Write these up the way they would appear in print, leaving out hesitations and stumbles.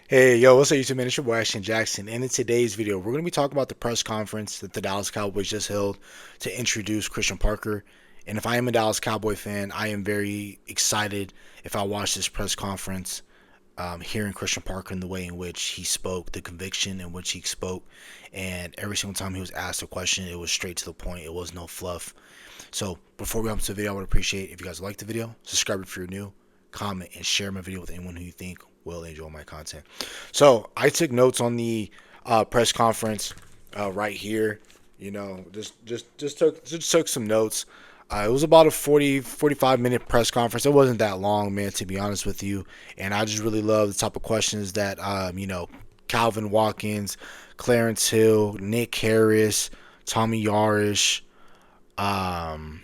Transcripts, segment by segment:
Hey, yo, what's up, YouTube, man? It's your boy, Ashton Jackson, and in today's video, we're going to be talking about the press conference that the Dallas Cowboys just held to introduce Christian Parker. And if I am a Dallas Cowboy fan, I am very excited if I watch this press conference, hearing Christian Parker in the way in which he spoke, the conviction in which he spoke, and every single time he was asked a question, it was straight to the point. It was no fluff. So before we hop into the video, I would appreciate if you guys like the video, subscribe if you're new, comment, and share my video with anyone who you think will enjoy my content. So I took notes on the press conference right here. You know, just took some notes. It was about a 45 minute press conference. It wasn't that long, man, to be honest with you. And I just really love the type of questions that, Calvin Watkins, Clarence Hill, Nick Harris, Tommy Yarish, um,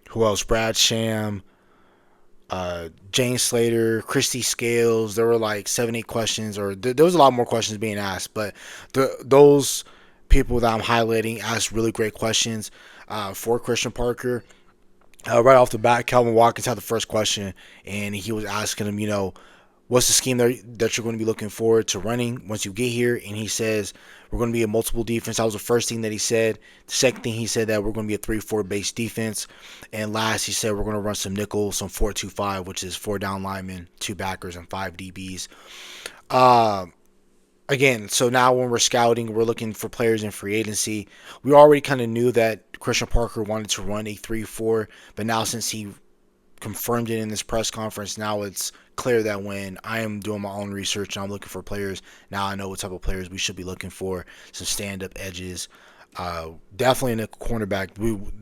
who else? Brad Sham, Jane Slater, Christy Scales. There were like 7, 8 questions, or there was a lot more questions being asked. But those people that I'm highlighting asked really great questions for Christian Parker. Right off the bat, Calvin Watkins had the first question, and he was asking him, what's the scheme that you're going to be looking forward to running once you get here? And he says, we're going to be a multiple defense. That was the first thing that he said. The second thing he said that we're going to be a 3-4 base defense. And last, he said we're going to run some nickel, some 4-2-5, which is 4 down linemen, 2 backers, and 5 DBs. Uh, Again, so now when we're scouting, we're looking for players in free agency. We already kind of knew that Christian Parker wanted to run a 3-4, but now since he confirmed it in this press conference, now it's clear that when I am doing my own research and I'm looking for players, now I know what type of players we should be looking for. Some stand-up edges. Definitely a nickel cornerback.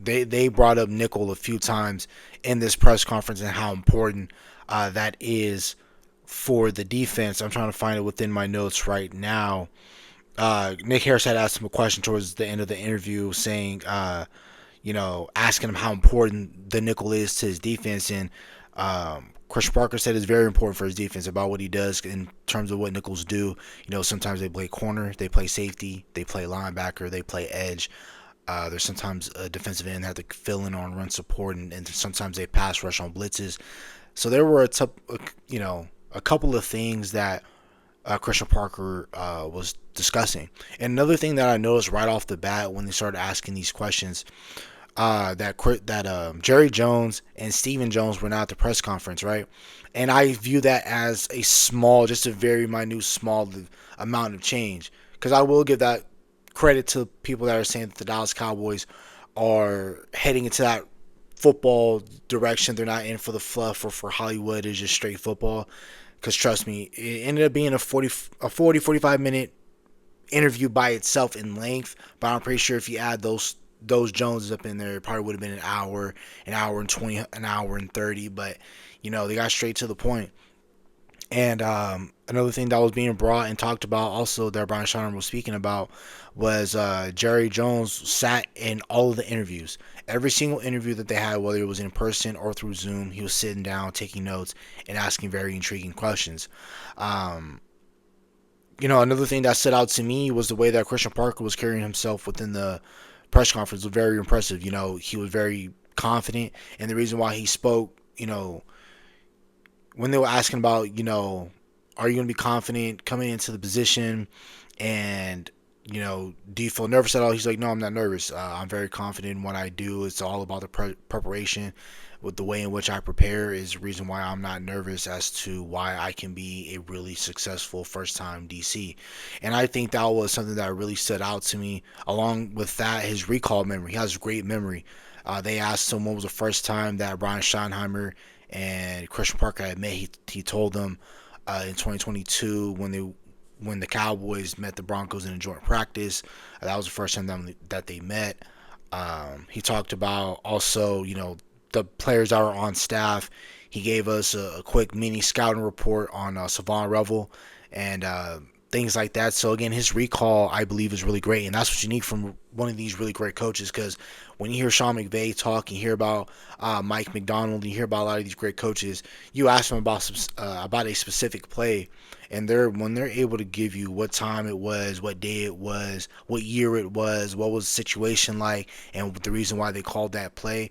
They brought up nickel a few times in this press conference and how important that is for the defense. I'm trying to find it within my notes right now. Nick Harris had asked him a question towards the end of the interview, saying, asking him how important the nickel is to his defense. And Christian Parker said it's very important for his defense about what he does in terms of what nickels do. Sometimes they play corner, they play safety, they play linebacker, they play edge. There's sometimes a defensive end that have to fill in on run support, and sometimes they pass rush on blitzes. So there were a couple of things that Christian Parker was discussing. And another thing that I noticed right off the bat when they started asking these questions, that Jerry Jones and Stephen Jones were not at the press conference, right? And I view that as just a very minute, small amount of change. Because I will give that credit to people that are saying that the Dallas Cowboys are heading into that football direction. They're not in for the fluff or for Hollywood. It's just straight football. Because trust me, it ended up being a 45 minute interview by itself in length. But I'm pretty sure if you add those Joneses up in there, it probably would have been an hour and 20, an hour and 30. But they got straight to the point. And another thing that was being brought and talked about also that Brian Schottenheimer was speaking about was Jerry Jones sat in all of the interviews. Every single interview that they had, whether it was in person or through Zoom, he was sitting down, taking notes, and asking very intriguing questions. Um, Another thing that stood out to me was the way that Christian Parker was carrying himself within the press conference was very impressive. He was very confident, and the reason why he spoke, when they were asking about, are you going to be confident coming into the position, and do you feel nervous at all? He's like, no, I'm not nervous. I'm very confident in what I do. It's all about the preparation. With the way in which I prepare is the reason why I'm not nervous as to why I can be a really successful first time DC. And I think that was something that really stood out to me. Along with that, his recall memory. He has great memory. They asked him when was the first time that Brian Schottenheimer and Christian Parker had met. He told them in 2022 when the Cowboys met the Broncos in a joint practice. That was the first time that they met. He talked about also, the players that were on staff. He gave us a quick mini scouting report on Savon Revel and things like that. So again, his recall I believe is really great, and that's what you need from one of these really great coaches. Because when you hear Sean McVay talk, you hear about Mike McDonald, you hear about a lot of these great coaches. You ask them about a specific play, and when they're able to give you what time it was, what day it was, what year it was, what was the situation like, and the reason why they called that play.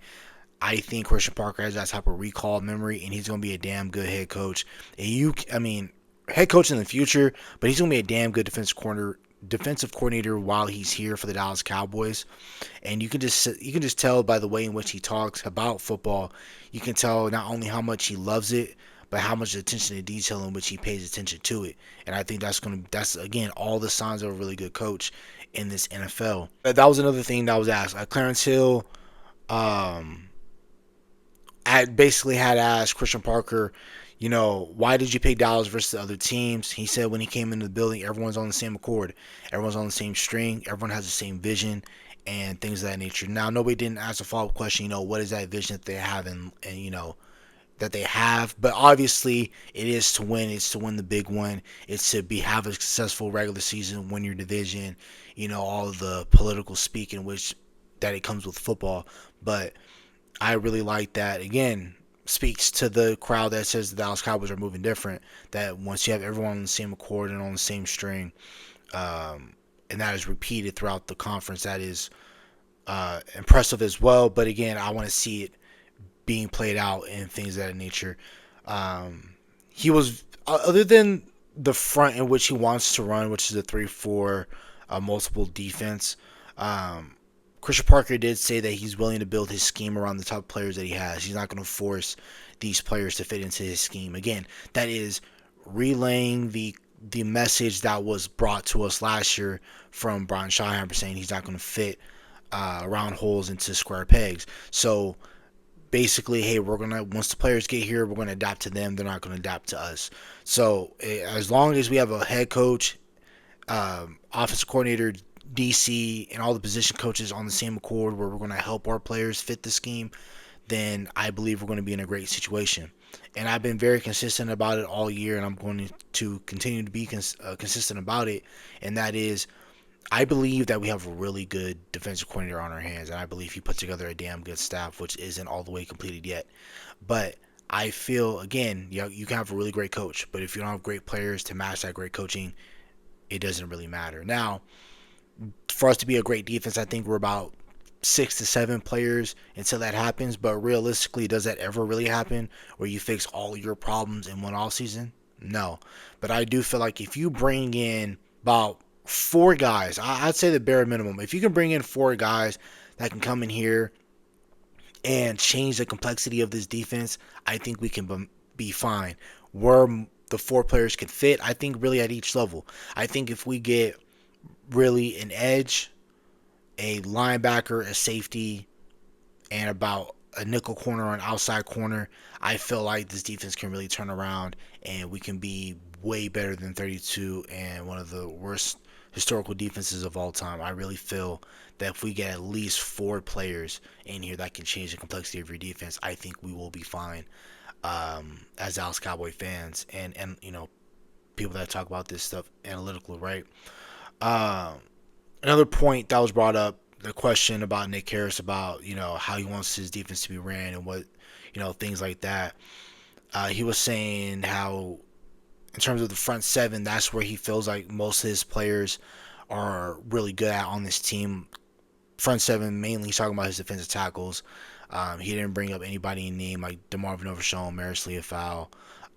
I think Christian Parker has that type of recall memory, and he's going to be a damn good head coach. And I mean, head coach in the future, but he's gonna be a damn good defensive coordinator while he's here for the Dallas Cowboys. And you can just tell by the way in which he talks about football. You can tell not only how much he loves it, but how much attention to detail in which he pays attention to it. And I think that's again all the signs of a really good coach in this NFL. That was another thing that was asked. Clarence Hill, um, I basically had asked Christian Parker, why did you pick Dallas versus the other teams? He said when he came into the building, everyone's on the same accord, everyone's on the same string, everyone has the same vision, and things of that nature. Now, nobody didn't ask a follow up question, what is that vision that they have, and that they have. But obviously, it is to win. It's to win the big one. It's to have a successful regular season, win your division. All of the political speak in which that it comes with football. But I really like that. Again, speaks to the crowd that says the Dallas Cowboys are moving different. That once you have everyone on the same accord and on the same string, and that is repeated throughout the conference, that is impressive as well. But again, I want to see it being played out and things of that nature. He was, other than the front in which he wants to run, which is a 3-4 multiple defense. Christian Parker did say that he's willing to build his scheme around the top players that he has. He's not going to force these players to fit into his scheme. Again, that is relaying the message that was brought to us last year from Brian Schottenheimer, saying he's not going to fit round holes into square pegs. So basically, hey, once the players get here, we're gonna adapt to them. They're not gonna adapt to us. So as long as we have a head coach, offensive coordinator, DC, and all the position coaches on the same accord, where we're gonna help our players fit the scheme, then I believe we're gonna be in a great situation. And I've been very consistent about it all year, and I'm going to continue to be consistent about it. And that is, I believe that we have a really good defensive coordinator on our hands, and I believe he put together a damn good staff, which isn't all the way completed yet. But I feel, again, you can have a really great coach, but if you don't have great players to match that great coaching, it doesn't really matter. Now, for us to be a great defense, I think we're about 6 to 7 players until that happens. But realistically, does that ever really happen where you fix all your problems in one off season? No. But I do feel like if you bring in about 4 guys, I'd say the bare minimum. If you can bring in 4 guys that can come in here and change the complexity of this defense, I think we can be fine. Where the 4 players can fit, I think really at each level. I think if we get really an edge, a linebacker, a safety, and about a nickel corner or an outside corner, I feel like this defense can really turn around and we can be way better than 32 and one of the worst historical defenses of all time. I really feel that if we get at least 4 players in here that can change the complexity of your defense, I think we will be fine as Dallas Cowboy fans and people that talk about this stuff analytically, right? Uh, Another point that was brought up, the question about Nick Harris about how he wants his defense to be ran and what things like that. He was saying how in terms of the front seven, that's where he feels like most of his players are really good at on this team. Front seven, mainly he's talking about his defensive tackles. He didn't bring up anybody in name like DeMarvin Overshown, Maris Leofau,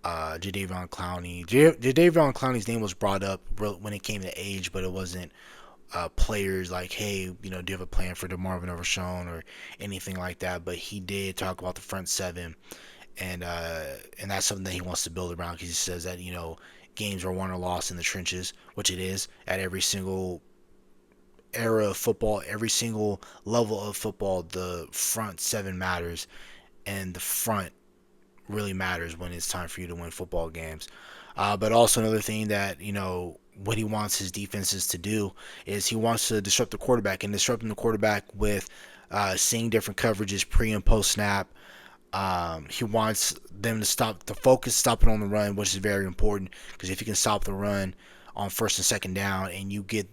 Jadeveon Clowney. Jadeveon Clowney's name was brought up when it came to age, but it wasn't players like, hey, do you have a plan for DeMarvin Overshown or anything like that? But he did talk about the front seven, and that's something that he wants to build around because he says that games are won or lost in the trenches, which it is at every single era of football, every single level of football. The front seven matters, and the front really matters when it's time for you to win football games. But also another thing that what he wants his defenses to do is he wants to disrupt the quarterback and disrupting the quarterback with seeing different coverages pre and post snap. He wants them to stopping on the run, which is very important because if you can stop the run on first and second down and you get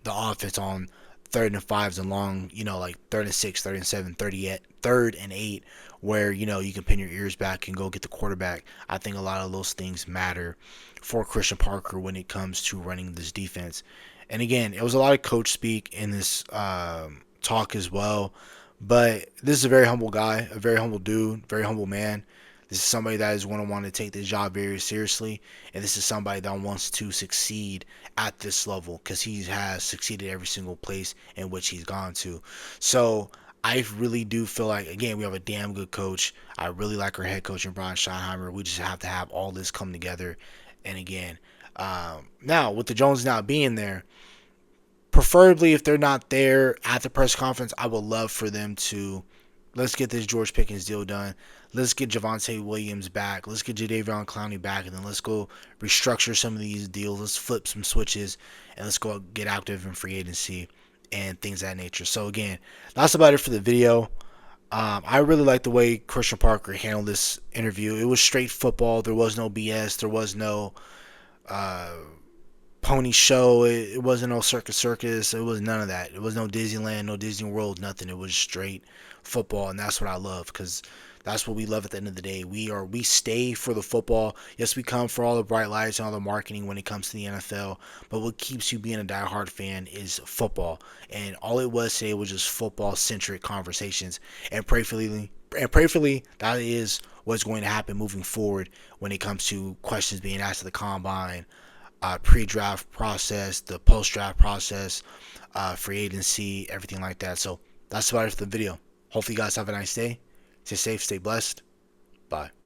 the offense on third and fives and long, like third and six, third and seven, third and eight, where you can pin your ears back and go get the quarterback. I think a lot of those things matter for Christian Parker when it comes to running this defense. And again, it was a lot of coach speak in this talk as well. But this is a very humble guy, a very humble dude, very humble man. This is somebody that is going to want to take this job very seriously, and this is somebody that wants to succeed at this level because he has succeeded every single place in which he's gone to. So I really do feel like, again, we have a damn good coach. I really like our head coach and Brian Schottenheimer. We just have to have all this come together. And again, now with the Jones not being there, preferably if they're not there at the press conference, I would love for them to, let's get this George Pickens deal done. Let's get Javonte Williams back. Let's get Jadeveon Clowney back, and then let's go restructure some of these deals. Let's flip some switches, and let's go get active in free agency and things of that nature. So again, that's about it for the video. I really like the way Christian Parker handled this interview. It was straight football. There was no BS. There was no uh, pony show. It wasn't no circus. It was none of that. It was no Disneyland, no Disney World, nothing. It was straight football, and that's what I love because that's what we love at the end of the day. We stay for the football. Yes, we come for all the bright lights and all the marketing when it comes to the NFL, but what keeps you being a diehard fan is football. And all it was today was just football centric conversations. And prayerfully that is what's going to happen moving forward when it comes to questions being asked at the combine, pre-draft process, the post-draft process, free agency, everything like that. So that's about it for the video. Hopefully you guys have a nice day. Stay safe, stay blessed. Bye.